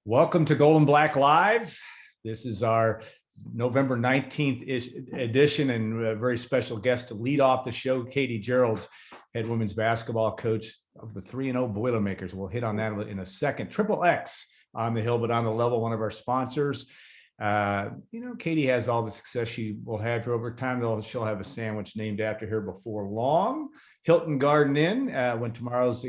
Welcome to Gold and Black Live. This is our November 19th edition, and a very special guest to lead off the show, Katie Gearlds, head women's basketball coach of the 3-0 Boilermakers. We'll hit on that in a second. Triple X on the hill, but on the level, one of our sponsors. Katie has all the success she will have for over time, though she'll have a sandwich named after her before long. Hilton Garden Inn, when tomorrow's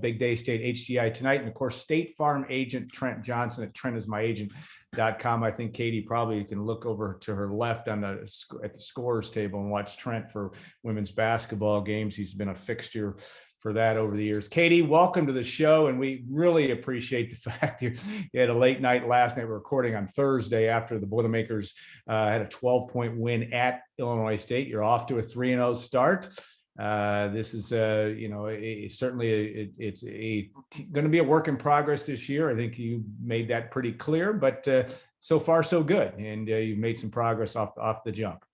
Big Day State HGI tonight. And of course, State Farm agent Trent Johnson at trentismyagent.com. I think Katie probably can look over to her left at the scorers table and watch Trent for women's basketball games. He's been a fixture for that over the years. Katie, welcome to the show. And we really appreciate the fact you had a late night last night. We're recording on Thursday after the Boilermakers had a 12-point win at Illinois State. You're off to a 3-0 start. This is, certainly it's going to be a work in progress this year. I think you made that pretty clear, but so far so good. And you've made some progress off the jump.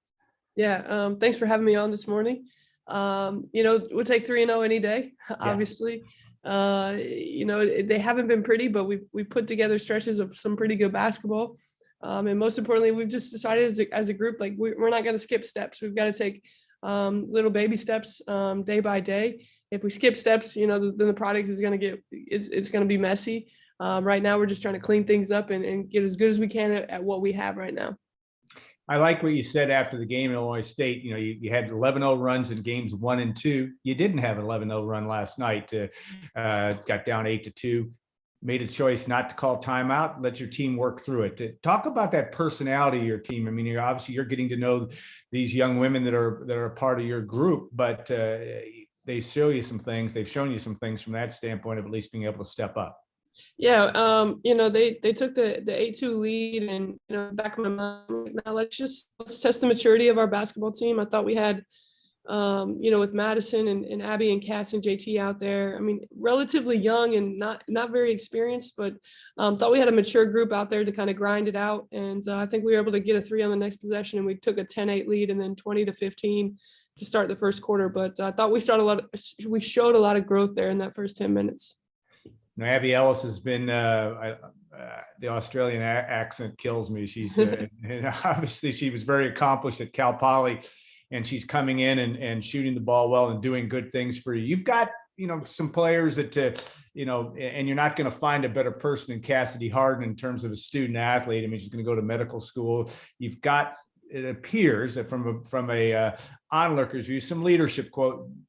Yeah. Thanks for having me on this morning. We'll take 3-0 any day, obviously. They haven't been pretty, but we've put together stretches of some pretty good basketball. And most importantly, we've just decided as a group, like we're not going to skip steps. We've got to take little baby steps day by day. If we skip steps, then the product is going to it's going to be messy. Right now, we're just trying to clean things up and get as good as we can at what we have right now. I like what you said after the game in Illinois State. You had 11-0 runs in games 1 and 2. You didn't have an 11-0 run last night. Got down 8-2. Made a choice not to call timeout, let your team work through it. Talk about that personality of your team. I mean, you're getting to know these young women that are a part of your group, but they show you some things. They've shown you some things from that standpoint of at least being able to step up. Yeah, they took the 8-2 lead, and back in my mind, now let's test the maturity of our basketball team. I thought we had, with Madison and Abby and Cass and JT out there. I mean, relatively young and not very experienced, but thought we had a mature group out there to kind of grind it out. And I think we were able to get a 3 on the next possession, and we took a 10-8 lead and then 20-15 to start the first quarter. But I thought we showed a lot of growth there in that first 10 minutes. Now, Abby Ellis has been the Australian accent kills me. She's and obviously she was very accomplished at Cal Poly, and she's coming in and shooting the ball well and doing good things for you. You've got some players that and you're not going to find a better person than Cassidy Harden in terms of a student athlete. I mean, she's going to go to medical school. You've got, it appears that from a onlooker's view, some leadership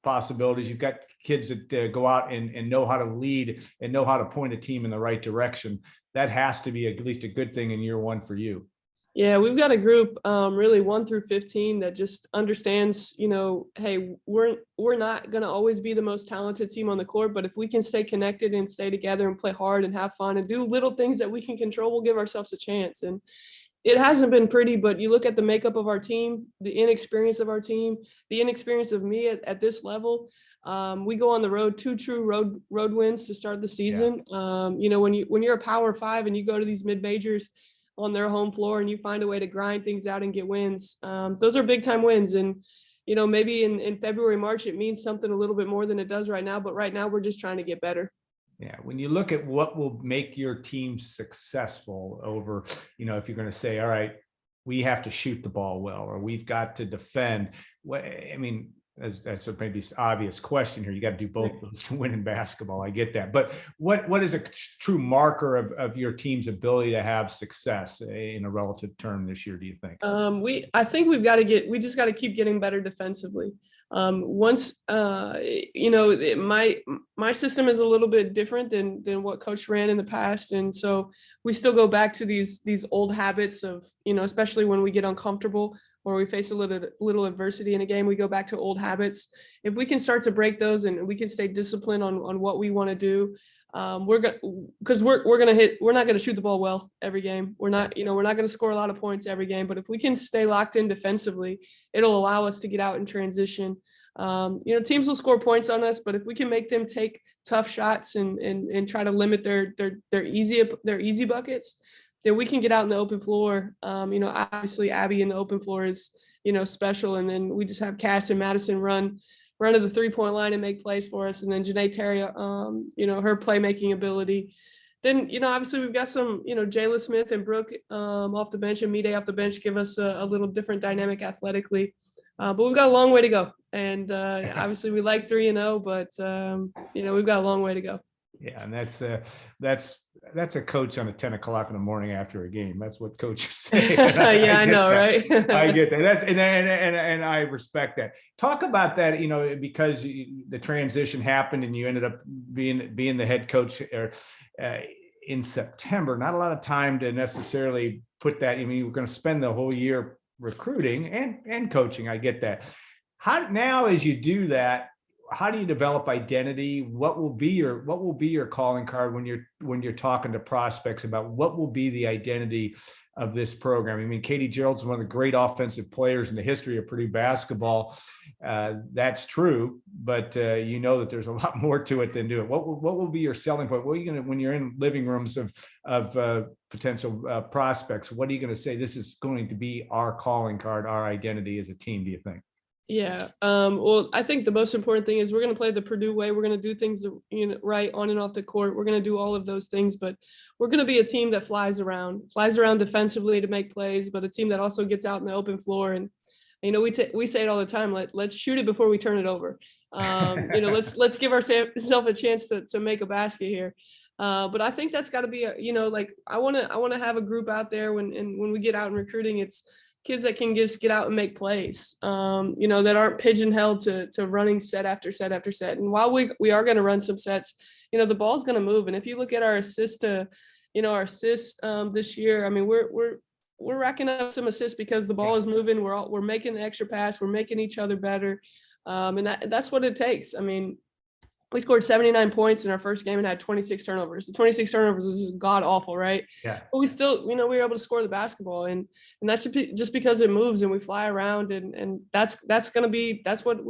possibilities. You've got kids that go out and know how to lead and know how to point a team in the right direction. That has to be at least a good thing in year one for you. Yeah, we've got a group really 1 through 15 that just understands, hey, we're not going to always be the most talented team on the court, but if we can stay connected and stay together and play hard and have fun and do little things that we can control, we'll give ourselves a chance. And it hasn't been pretty, but you look at the makeup of our team, the inexperience of our team, the inexperience of me at this level. We go on the road, 2 true road wins to start the season. Yeah. When you're a Power 5 and you go to these mid majors on their home floor and you find a way to grind things out and get wins, those are big time wins. And maybe in February, March, it means something a little bit more than it does right now. But right now, we're just trying to get better. Yeah, when you look at what will make your team successful over, if you're going to say, all right, we have to shoot the ball well, or we've got to defend. I mean, that's a maybe obvious question here. You got to do both of those to win in basketball. I get that. But what is a true marker of your team's ability to have success in a relative term this year, do you think? I think we just got to keep getting better defensively. Once my system is a little bit different than what Coach ran in the past, and so we still go back to these old habits of especially when we get uncomfortable or we face a little adversity in a game, we go back to old habits. If we can start to break those and we can stay disciplined on what we want to do, we're not going to shoot the ball well every game. We're not going to score a lot of points every game, but if we can stay locked in defensively, it'll allow us to get out and transition. Teams will score points on us, but if we can make them take tough shots and try to limit their easy buckets, then we can get out in the open floor. Obviously Abby in the open floor is, special. And then we just have Cass and Madison run to the 3-point line and make plays for us. And then Janae Terry, her playmaking ability. then, obviously we've got some, Jayla Smith and Brooke off the bench and Mide off the bench give us a little different dynamic athletically. But we've got a long way to go. And obviously we like 3-0, but, we've got a long way to go. Yeah, and that's a coach on a 10 o'clock in the morning after a game. That's what coaches say. Yeah, I know, right? I get that. That's and I respect that. Talk about that, because the transition happened and you ended up being the head coach in September. Not a lot of time to necessarily put that. I mean, you were going to spend the whole year recruiting and coaching. I get that. How now, as you do that, how do you develop identity? What will be your calling card when you're talking to prospects about what will be the identity of this program? I mean, Katie Gearlds is one of the great offensive players in the history of Purdue basketball. That's true, but that there's a lot more to it than do it. What will be your selling point? What are you going to, when you're in living rooms of potential prospects, what are you going to say? This is going to be our calling card, our identity as a team, do you think? Yeah. Well, I think the most important thing is we're going to play the Purdue way. We're going to do things, right on and off the court. We're going to do all of those things, but we're going to be a team that flies around defensively to make plays, but a team that also gets out in the open floor. And, we say it all the time, let's shoot it before we turn it over. Let's give ourselves a chance to make a basket here. But I think that's got to be I want to have a group out there when we get out in recruiting, it's kids that can just get out and make plays, that aren't pigeonholed to running set after set after set. And while we are going to run some sets, the ball's going to move. And if you look at our assists this year, I mean, we're racking up some assists because the ball is moving. We're making the extra pass. We're making each other better. And that's what it takes. I mean, we scored 79 points in our first game and had 26 turnovers. The 26 turnovers was just god awful, right? Yeah. But we still, we were able to score the basketball, and that's just because it moves and we fly around, and that's what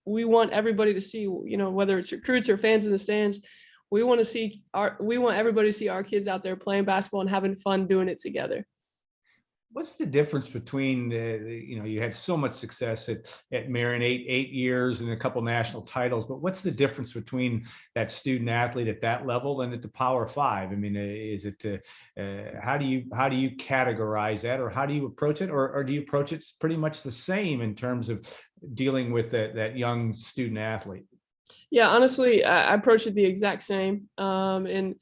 we want everybody to see. Whether it's recruits or fans in the stands, we want everybody to see our kids out there playing basketball and having fun doing it together. What's the difference between you had so much success at Marion, eight years and a couple national titles, but what's the difference between that student athlete at that level and at the Power Five? I mean, is it how do you categorize that, or how do you approach it, or do you approach it pretty much the same in terms of dealing with that young student athlete? Yeah, honestly, I approach it the exact same. And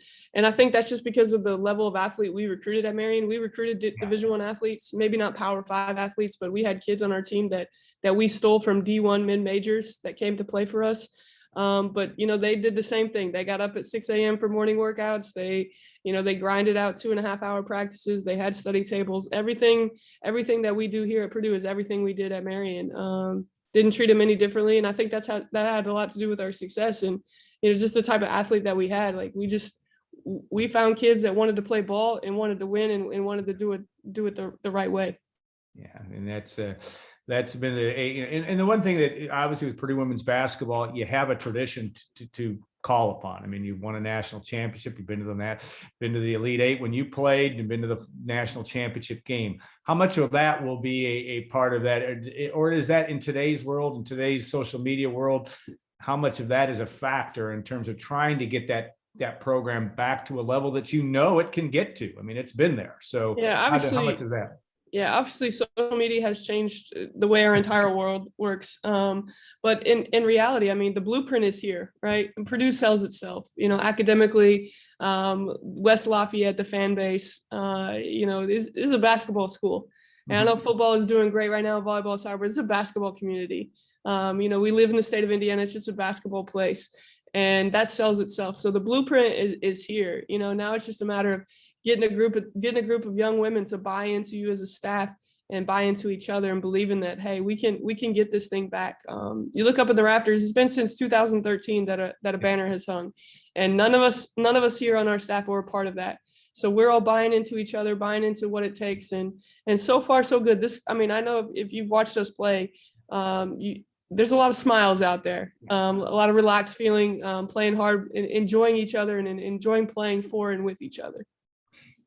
I think that's just because of the level of athlete we recruited at Marion. We recruited Division I athletes, maybe not Power 5 athletes, but we had kids on our team that we stole from D1 mid-majors that came to play for us. But they did the same thing. They got up at 6 a.m. for morning workouts. They grinded out 2.5-hour practices. They had study tables. Everything that we do here at Purdue is everything we did at Marion. Didn't treat them any differently. And I think that had a lot to do with our success. And, just the type of athlete that we had. Like we found kids that wanted to play ball and wanted to win and wanted to do it the right way. Yeah. And that's been and the one thing that obviously with Purdue women's basketball, you have a tradition to call upon. I mean, you've won a national championship, you've been to the Elite Eight when you played, and been to the national championship game. How much of that will be a part of that, or is that in today's world, in today's social media world, how much of that is a factor in terms of trying to get that program back to a level that it can get to? I mean, it's been there. So yeah, obviously, how much is that? Yeah, obviously social media has changed the way our entire world works. But in reality, I mean, the blueprint is here, right? And Purdue sells itself, academically. West Lafayette, the fan base, is a basketball school. And I know football is doing great right now, volleyball, soccer, but it's a basketball community. We live in the state of Indiana. It's just a basketball place, and that sells itself. So the blueprint is here. Now it's just a matter of getting a group of young women to buy into you as a staff and buy into each other and believing that, hey, we can get this thing back. You look up in the rafters, it's been since 2013 that a banner has hung, and none of us here on our staff were a part of that. So we're all buying into each other, buying into what it takes, and so far so good. I know if you've watched us play, there's a lot of smiles out there, a lot of relaxed feeling, playing hard, enjoying each other, and enjoying playing for and with each other.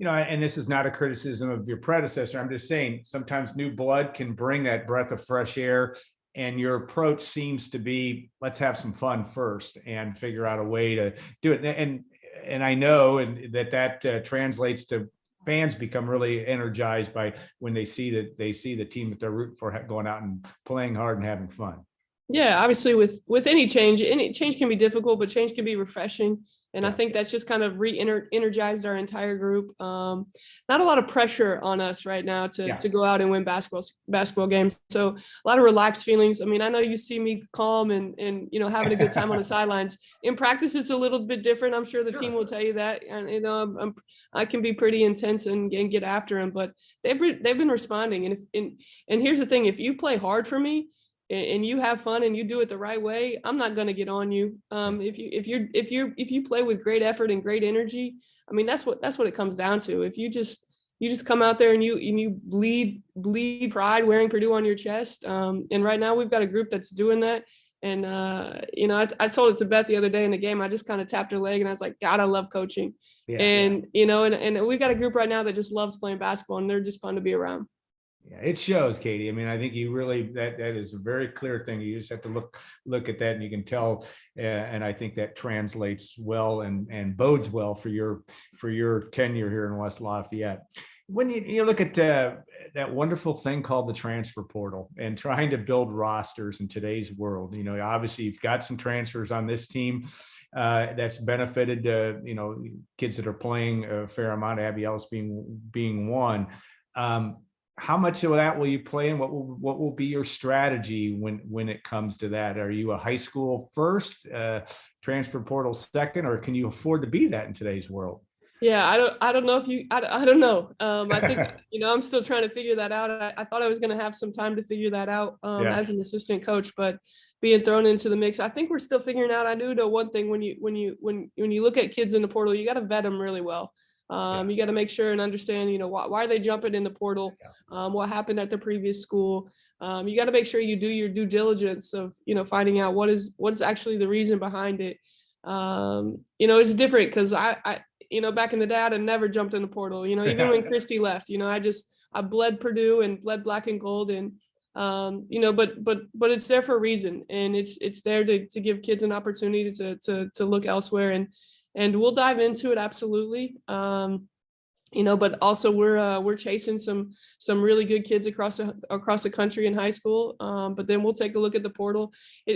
And this is not a criticism of your predecessor. I'm just saying sometimes new blood can bring that breath of fresh air, and your approach seems to be, let's have some fun first and figure out a way to do it. And and I know that translates to fans become really energized by when they see the team that they're rooting for going out and playing hard and having fun. Yeah, obviously with any change can be difficult, but change can be refreshing. And I think that's just kind of energized our entire group. Not a lot of pressure on us right now to go out and win basketball games. So a lot of relaxed feelings. I mean, I know you see me calm and having a good time on the sidelines. In practice, it's a little bit different. I'm sure the team will tell you that. And I can be pretty intense and get after them, but they've been responding. And here's the thing: if you play hard for me, and you have fun and you do it the right way, I'm not going to get on you. If you play with great effort and great energy, I mean, that's what it comes down to. If you just come out there and you bleed pride wearing Purdue on your chest. And right now we've got a group that's doing that. And, I told it to Beth the other day in the game, I just kind of tapped her leg and I was like, God, I love coaching. And we've got a group right now that just loves playing basketball and they're just fun to be around. Yeah, it shows, Katie. I mean, I think you really that is a very clear thing. You just have to look at that, and you can tell. And I think that translates well and bodes well for your tenure here in West Lafayette. When you look at that wonderful thing called the transfer portal and trying to build rosters in today's world, obviously you've got some transfers on this team that's benefited kids that are playing a fair amount. Abby Ellis being one. How much of that will you play, and what will be your strategy when it comes to that? Are you a high school first, transfer portal second, or can you afford to be that in today's world? Yeah, I don't know if you, I don't know. I think, I'm still trying to figure that out. I thought I was going to have some time to figure that out as an assistant coach, but being thrown into the mix, I think we're still figuring out. I do know one thing: when you look at kids in the portal, you got to vet them really well. You got to make sure and understand, why are they jumping in the portal? What happened at the previous school? You got to make sure you do your due diligence of, finding out what is actually the reason behind it. It's different because I back in the day, I'd have never jumped in the portal, even when Christy left, I bled Purdue and bled black and gold and, but it's there for a reason. And it's there to give kids an opportunity to look elsewhere. And we'll dive into it. Absolutely. But also we're chasing some really good kids across the country in high school. But then we'll take a look at the portal.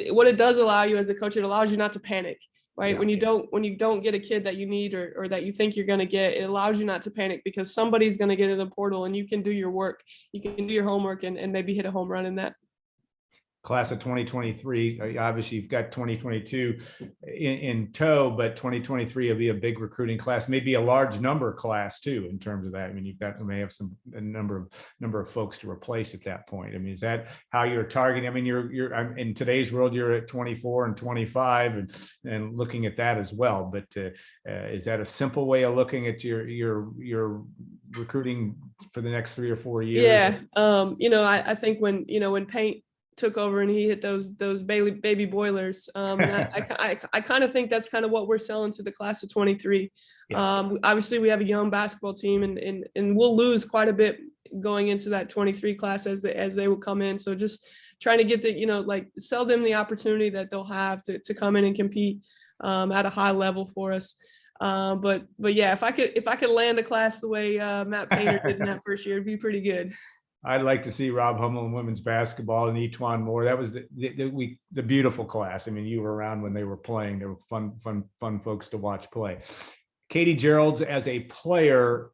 What it does allow you as a coach, it allows you not to panic, right? Yeah. When you don't get a kid that you need or that you think you're going to get, it allows you not to panic because somebody's going to get in the portal and you can do your work. You can do your homework and maybe hit a home run in that. Class of 2023, obviously you've got 2022 in tow, but 2023 will be a big recruiting class, maybe a large number class too, in terms of that. I mean, you may have a number of folks to replace at that point. I mean, is that how you're targeting? I mean, you're in today's world, you're at 24 and 25 and looking at that as well. But is that a simple way of looking at your recruiting for the next 3 or 4 years? Yeah. I think when Paint took over and he hit those baby boilers. I kind of think that's kind of what we're selling to the class of 23. Yeah. Obviously we have a young basketball team and we'll lose quite a bit going into that 23 class as they will come in. So just trying to get sell them the opportunity that they'll have to come in and compete at a high level for us. But yeah, if I could land a class the way Matt Painter did in that first year, it'd be pretty good. I'd like to see Rob Hummel in women's basketball and Etwan Moore. That was the beautiful class. I mean, you were around when they were playing. They were fun folks to watch play. Katie Gearlds, as a player,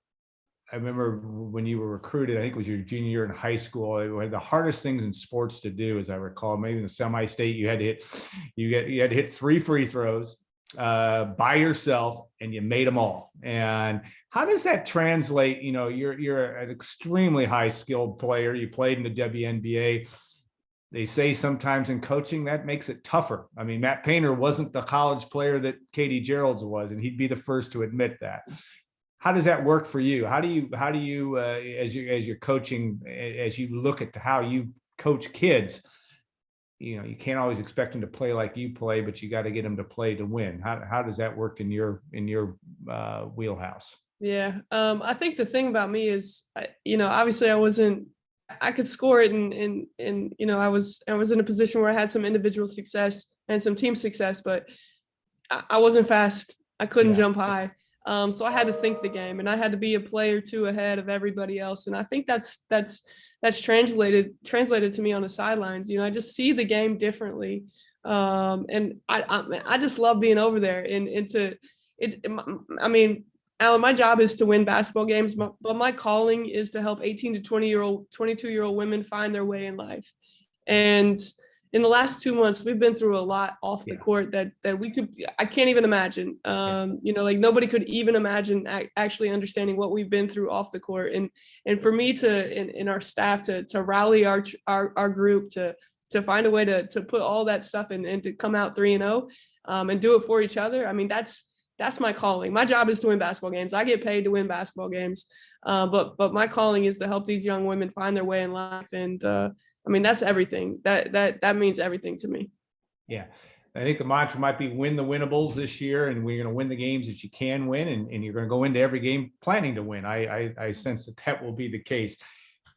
I remember when you were recruited, I think it was your junior year in high school. One of the hardest things in sports to do, as I recall, maybe in the semi-state, you had to hit 3 free throws by yourself, and you made them all. And how does that translate? You're an extremely high skilled player. You played in the WNBA. They say sometimes in coaching that makes it tougher. I mean, Matt Painter wasn't the college player that Katie Gearlds was, and he'd be the first to admit that. How does that work for you? How do you as you're coaching, as you look at how you coach kids? You can't always expect them to play like you play, but you got to get them to play to win. How does that work in your wheelhouse? Yeah, I think the thing about me is, obviously I could score it, and I was in a position where I had some individual success and some team success, but I wasn't fast. I couldn't Yeah. jump high. So I had to think the game, and I had to be a play or two ahead of everybody else. And I think that's translated to me on the sidelines. I just see the game differently. And I just love being over there and to it. I mean, Alan, my job is to win basketball games, but my calling is to help 18 to 22-year-old women find their way in life. And in the last 2 months, we've been through a lot off the court that I can't even imagine. Like nobody could even imagine actually understanding what we've been through off the court. And for me in our staff to rally our group to find a way to put all that stuff in and to come out 3-0 and do it for each other. I mean, that's my calling. My job is to win basketball games. I get paid to win basketball games. But my calling is to help these young women find their way in life. And I mean, that's everything. That means everything to me. Yeah. I think the mantra might be win the winnables this year, and we're going to win the games that you can win, and you're going to go into every game planning to win. I sense that will be the case.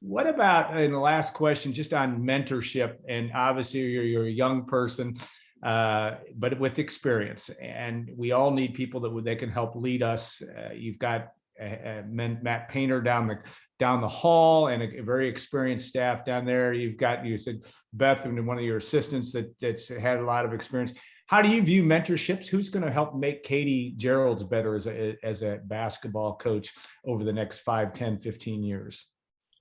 What about, in the last question, just on mentorship? And obviously you're a young person, but with experience, and we all need people that can help lead us. You've got Matt Painter down the hall, and a very experienced staff down there. You said Beth, and one of your assistants that's had a lot of experience. How do you view mentorships? Who's going to help make Katie Gearlds better as a basketball coach over the next 5, 10, 15 years?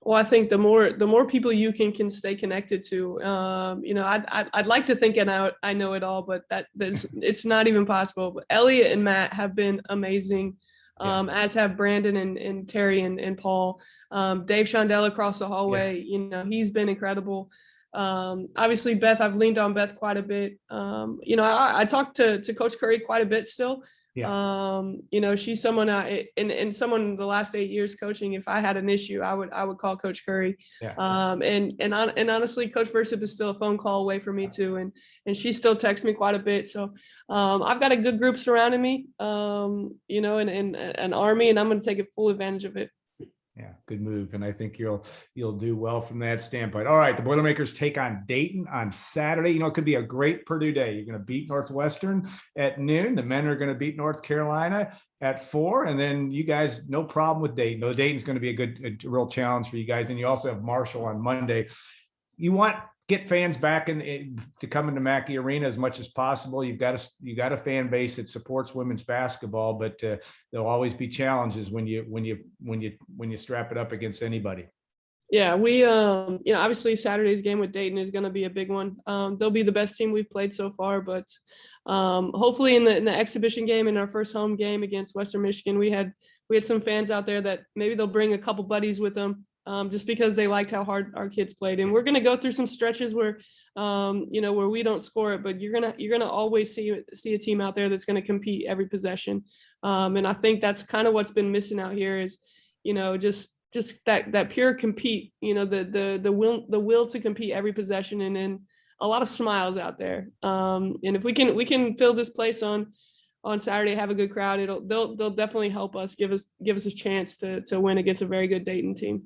Well, I think the more people you can stay connected to, I'd like to think I know it all, but it's not even possible. But Elliot and Matt have been amazing, as have Brandon and Terry and Paul. Dave Shondell across the hallway, he's been incredible. Obviously Beth, I've leaned on Beth quite a bit. I talk to Coach Curry quite a bit still. She's someone and someone the last 8 years coaching, if I had an issue, I would call Coach Curry. And honestly, Coach Versip is still a phone call away from me too. And she still texts me quite a bit. So I've got a good group surrounding me, and an army, and I'm going to take full advantage of it. Yeah, good move. And I think you'll do well from that standpoint. All right, the Boilermakers take on Dayton on Saturday. It could be a great Purdue day. You're going to beat Northwestern at noon. The men are going to beat North Carolina at 4. And then you guys, no problem with Dayton. No, Dayton's going to be a real challenge for you guys. And you also have Marshall on Monday. You want get fans back to come into Mackey Arena as much as possible. You got a fan base that supports women's basketball, but there'll always be challenges when you strap it up against anybody. Yeah, we obviously Saturday's game with Dayton is going to be a big one. They'll be the best team we've played so far, but hopefully in the exhibition game, in our first home game against Western Michigan, we had some fans out there that maybe they'll bring a couple buddies with them. Just because they liked how hard our kids played. And we're going to go through some stretches where we don't score it, but you're going to always see a team out there that's going to compete every possession. And I think that's kind of what's been missing out here is, just that pure compete, the will to compete every possession, and then a lot of smiles out there. And if we can fill this place on Saturday, have a good crowd, they'll definitely help us, give us a chance to win against a very good Dayton team.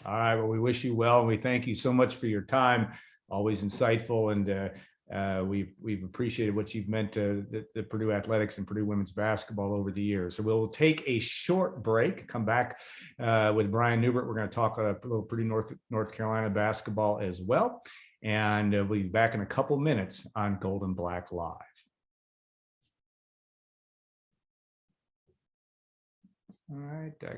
All right. Well, we wish you well, and we thank you so much for your time. Always insightful, and we've appreciated what you've meant to the Purdue athletics and Purdue women's basketball over the years. So we'll take a short break. Come back with Brian Newbert. We're going to talk a little Purdue North Carolina basketball as well, and we'll be back in a couple minutes on Gold and Black Live. All right.